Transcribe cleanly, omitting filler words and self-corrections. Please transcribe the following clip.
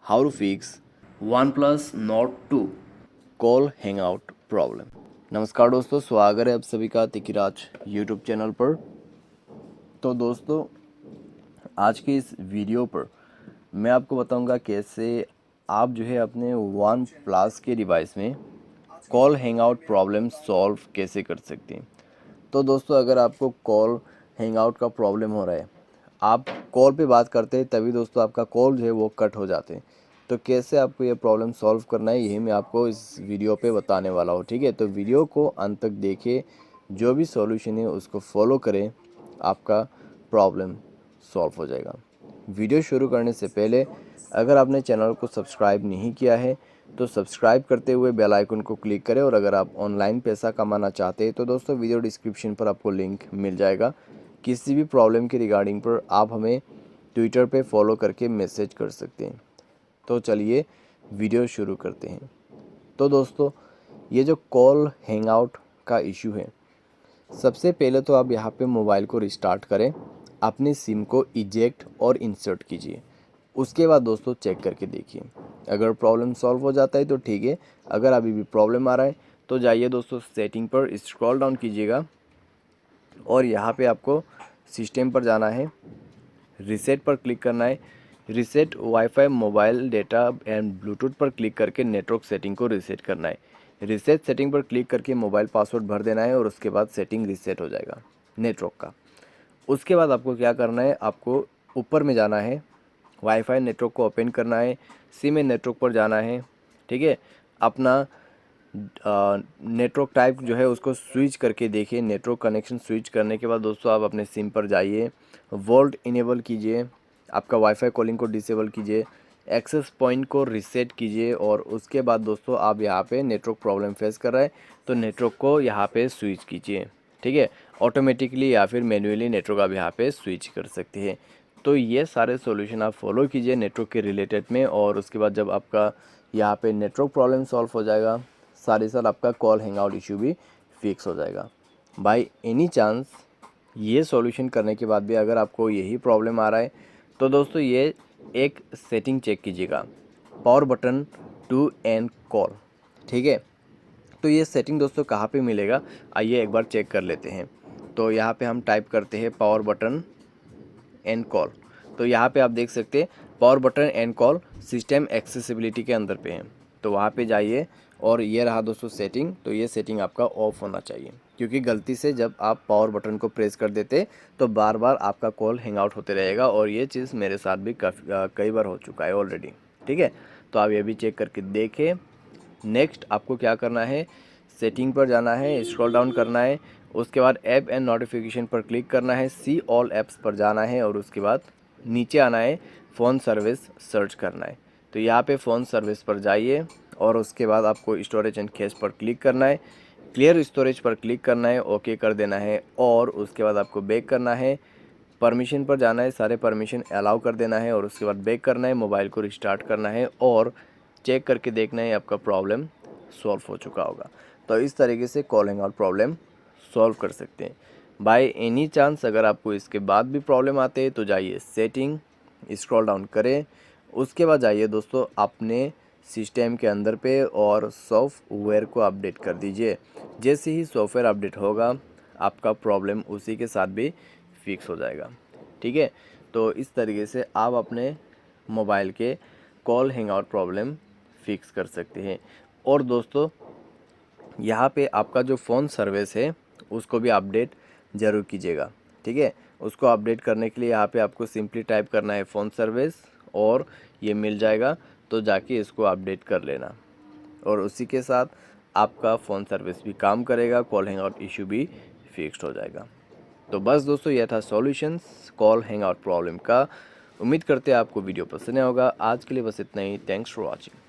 how to fix OnePlus Nord 2 call hangout problem. नमस्कार दोस्तों, स्वागत है आप सभी का तिकिराज यूट्यूब चैनल पर। तो दोस्तों, आज के इस वीडियो पर मैं आपको बताऊंगा कैसे आप जो है अपने वन प्लस के डिवाइस में कॉल हैंगआउट प्रॉब्लम सॉल्व कैसे कर सकते हैं। तो दोस्तों, अगर आपको कॉल हैंगआउट का प्रॉब्लम हो रहा है, आप कॉल पे बात करते हैं तभी दोस्तों आपका कॉल जो है वो कट हो जाते हैं। तो कैसे आपको ये प्रॉब्लम सॉल्व करना है, यही मैं आपको इस वीडियो पे बताने वाला हूँ। ठीक है, तो वीडियो को अंत तक देखिए, जो भी सॉल्यूशन है उसको फॉलो करें, आपका प्रॉब्लम सॉल्व हो जाएगा। वीडियो शुरू करने से पहले अगर आपने चैनल को सब्सक्राइब नहीं किया है तो सब्सक्राइब करते हुए बेल आइकन को क्लिक करें। और अगर आप ऑनलाइन पैसा कमाना चाहते हैं तो दोस्तों वीडियो डिस्क्रिप्शन पर आपको लिंक मिल जाएगा। किसी भी प्रॉब्लम के रिगार्डिंग पर आप हमें ट्विटर पे फॉलो करके मैसेज कर सकते हैं। तो चलिए वीडियो शुरू करते हैं। तो दोस्तों, ये जो कॉल हैंगआउट का इशू है, सबसे पहले तो आप यहाँ पे मोबाइल को रिस्टार्ट करें, अपनी सिम को इजेक्ट और इंसर्ट कीजिए। उसके बाद दोस्तों चेक करके देखिए, अगर प्रॉब्लम सॉल्व हो जाता है तो ठीक है। अगर अभी भी प्रॉब्लम आ रहा है तो जाइए दोस्तों सेटिंग पर स्क्रॉल डाउन कीजिएगा और यहाँ पे आपको सिस्टम पर जाना है, रीसेट पर क्लिक करना है। Reset wifi mobile data and Bluetooth पर क्लिक करके नेटवर्क सेटिंग को रीसेट करना है। रीसेट सेटिंग पर क्लिक करके मोबाइल पासवर्ड भर देना है और उसके बाद सेटिंग रीसेट हो जाएगा नेटवर्क का। उसके बाद आपको क्या करना है, आपको ऊपर में जाना है, वाईफाई नेटवर्क को ओपन करना है, सिम नेटवर्क पर जाना है। ठीक है, अपना नेटवर्क टाइप जो है उसको स्विच करके देखिए। नेटवर्क कनेक्शन स्विच करने के बाद दोस्तों आप अपने सिम पर जाइए, वोल्ट इनेबल कीजिए, आपका वाईफाई कॉलिंग को डिसेबल कीजिए, एक्सेस पॉइंट को रीसेट कीजिए। और उसके बाद दोस्तों आप यहाँ पे नेटवर्क प्रॉब्लम फेस कर रहे हैं तो नेटवर्क को यहाँ पे स्विच कीजिए। ठीक है, ऑटोमेटिकली या फिर मैन्युअली नेटवर्क आप यहाँ पे स्विच कर सकते हैं। तो ये सारे सॉल्यूशन आप फॉलो कीजिए नेटवर्क के रिलेटेड में, और उसके बाद जब आपका यहाँ पे नेटवर्क प्रॉब्लम सॉल्व हो जाएगा, साथ ही साथ आपका कॉल हैंगआउट इशू भी फिक्स हो जाएगा। बाय एनी चांस ये सॉल्यूशन करने के बाद भी अगर आपको यही प्रॉब्लम आ रहा है तो दोस्तों ये एक सेटिंग चेक कीजिएगा, power button to end call. ठीक है, तो ये सेटिंग दोस्तों कहाँ पे मिलेगा, आइए एक बार चेक कर लेते हैं। तो यहाँ पे हम टाइप करते हैं पावर बटन एंड कॉल। तो यहाँ पे आप देख सकते हैं power button and call system accessibility के अंदर पे है। तो वहाँ पे जाइए और ये रहा दोस्तों सेटिंग। तो ये सेटिंग आपका ऑफ होना चाहिए, क्योंकि गलती से जब आप पावर बटन को प्रेस कर देते तो बार बार आपका कॉल हैंग आउट होते रहेगा, और ये चीज़ मेरे साथ भी कई बार हो चुका है ऑलरेडी। ठीक है, तो आप ये भी चेक करके देखें। नेक्स्ट आपको क्या करना है, सेटिंग पर जाना है, स्क्रॉल डाउन करना है, उसके बाद ऐप एंड नोटिफिकेशन पर क्लिक करना है, सी ऑल ऐप्स पर जाना है और उसके बाद नीचे आना है, फ़ोन सर्विस सर्च करना है। तो यहाँ पे फ़ोन सर्विस पर जाइए और उसके बाद आपको स्टोरेज एंड कैश पर क्लिक करना है, क्लियर स्टोरेज पर क्लिक करना है, ओके कर देना है और उसके बाद आपको बैक करना है, परमिशन पर जाना है, सारे परमिशन अलाउ कर देना है और उसके बाद बैक करना है, मोबाइल को रिस्टार्ट करना है और चेक करके देखना है आपका प्रॉब्लम सॉल्व हो चुका होगा। तो इस तरीके से call hang out problem solve कर सकते हैं। बाय एनी चांस अगर आपको इसके बाद भी प्रॉब्लम आते हैं तो जाइए सेटिंग, स्क्रॉल डाउन करें, उसके बाद जाइए दोस्तों अपने सिस्टम के अंदर पे और सॉफ्टवेयर को अपडेट कर दीजिए। जैसे ही सॉफ्टवेयर अपडेट होगा आपका प्रॉब्लम उसी के साथ भी फिक्स हो जाएगा। ठीक है, तो इस तरीके से आप अपने मोबाइल के call hang out problem fix कर सकते हैं। और दोस्तों यहाँ पे आपका जो फ़ोन सर्विस है उसको भी अपडेट ज़रूर कीजिएगा। ठीक है, उसको अपडेट करने के लिए यहाँ पे आपको सिंपली टाइप करना है फ़ोन सर्विस और ये मिल जाएगा, तो जाके इसको अपडेट कर लेना और उसी के साथ आपका फ़ोन सर्विस भी काम करेगा, कॉल हैंग आउट इशू भी फिक्स्ड हो जाएगा। तो बस दोस्तों यह था solutions call hang out problem का। उम्मीद करते हैं आपको वीडियो पसंद आया होगा। आज के लिए बस इतना ही। Thanks for watching.